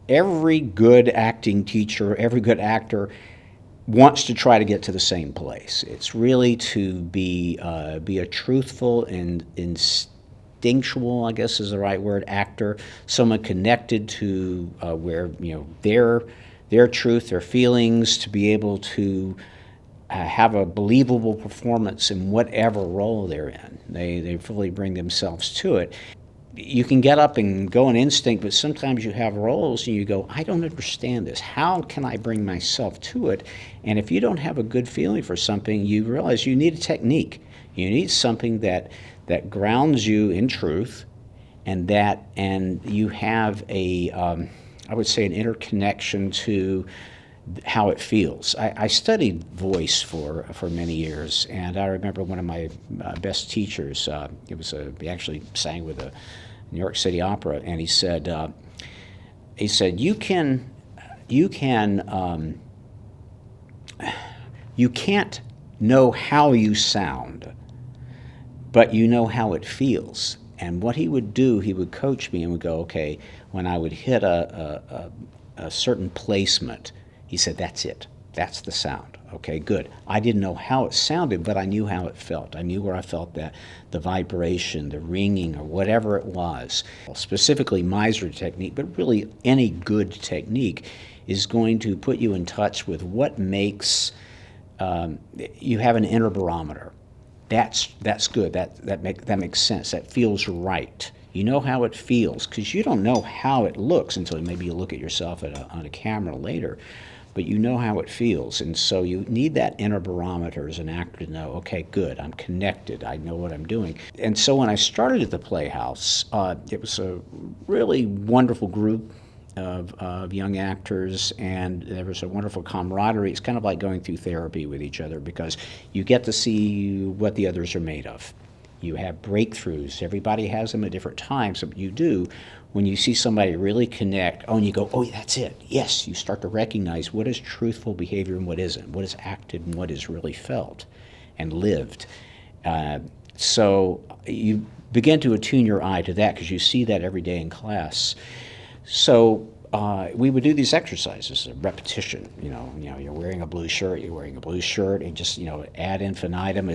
Every good acting teacher, every good actor wants to try to get to the same place. It's really to be a truthful and instinctual, I guess is the right word, actor, someone connected to where their truth, their feelings, to be able to have a believable performance in whatever role they're in. They fully bring themselves to it. You can get up and go on instinct, but sometimes you have roles and you go, I don't understand this. How can I bring myself to it? And if you don't have a good feeling for something, you realize you need a technique. You need something that grounds you in truth, and you have I would say, an interconnection to how it feels. I studied voice for many years, and I remember one of my best teachers. He actually sang with the New York City Opera, and he said you can't know how you sound, but you know how it feels. And what he would do, he would coach me and would go, okay, when I would hit a certain placement, he said, that's it. That's the sound. Okay, good. I didn't know how it sounded, but I knew how it felt. I knew where I felt that the vibration, the ringing, or whatever it was. Specifically, Miser technique, but really any good technique is going to put you in touch with what makes you have an inner barometer. That's good. That makes sense. That feels right. You know how it feels because you don't know how it looks until maybe you look at yourself on a camera later. But you know how it feels, and so you need that inner barometer as an actor to know, okay, good, I'm connected, I know what I'm doing. And so when I started at the Playhouse, it was a really wonderful group of young actors, and there was a wonderful camaraderie. It's kind of like going through therapy with each other because you get to see what the others are made of. You have breakthroughs. Everybody has them at different times, but you do. When you see somebody really connect, and you go, oh, that's it. Yes, you start to recognize what is truthful behavior and what isn't, what is acted and what is really felt and lived. So you begin to attune your eye to that because you see that every day in class. So we would do these exercises, a repetition. You're wearing a blue shirt, and just ad infinitum.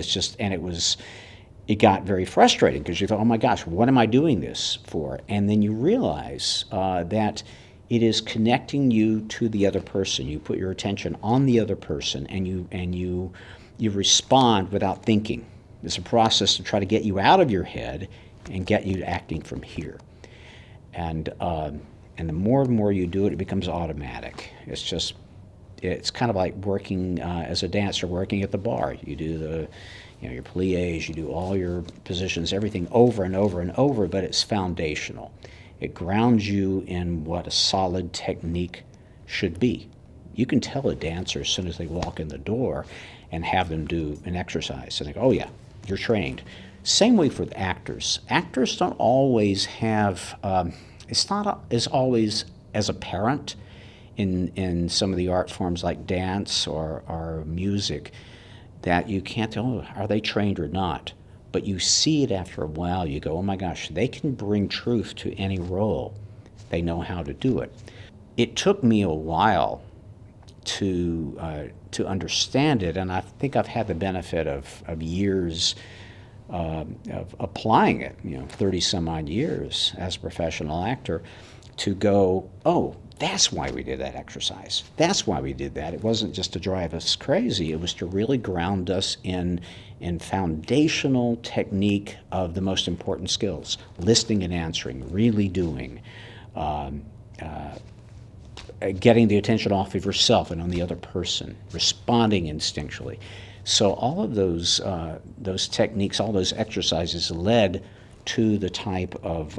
It got very frustrating because you thought, oh my gosh, what am I doing this for? And then you realize that it is connecting you to the other person. You put your attention on the other person, and you respond without thinking. It's a process to try to get you out of your head and get you acting from here. And the more and more you do it, it becomes automatic. It's kind of like working as a dancer, working at the bar. You do your pliés, you do all your positions, everything over and over and over, but it's foundational. It grounds you in what a solid technique should be. You can tell a dancer as soon as they walk in the door and have them do an exercise, and they go, oh yeah, you're trained. Same way for the actors. Actors don't always have, it's not as always as apparent in some of the art forms like dance or music, that you can't tell, are they trained or not? But you see it after a while. You go, oh my gosh, they can bring truth to any role. They know how to do it. It took me a while to understand it, and I think I've had the benefit of years of applying it, 30 some odd years as a professional actor, to go, oh, that's why we did that exercise. That's why we did that. It wasn't just to drive us crazy. It was to really ground us in foundational technique of the most important skills: listening and answering, really doing, getting the attention off of yourself and on the other person, responding instinctually. So all of those techniques, all those exercises led to the type of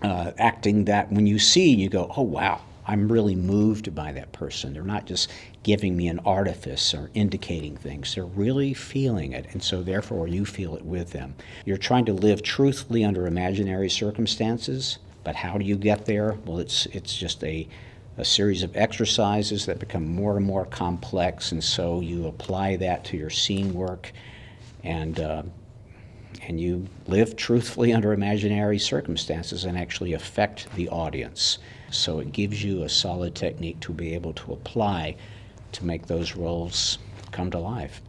acting that when you see, you go, oh wow, I'm really moved by that person. They're not just giving me an artifice or indicating things. They're really feeling it, and so therefore you feel it with them. You're trying to live truthfully under imaginary circumstances, but how do you get there? Well, it's just a series of exercises that become more and more complex, and so you apply that to your scene work, and and you live truthfully under imaginary circumstances and actually affect the audience. So it gives you a solid technique to be able to apply to make those roles come to life.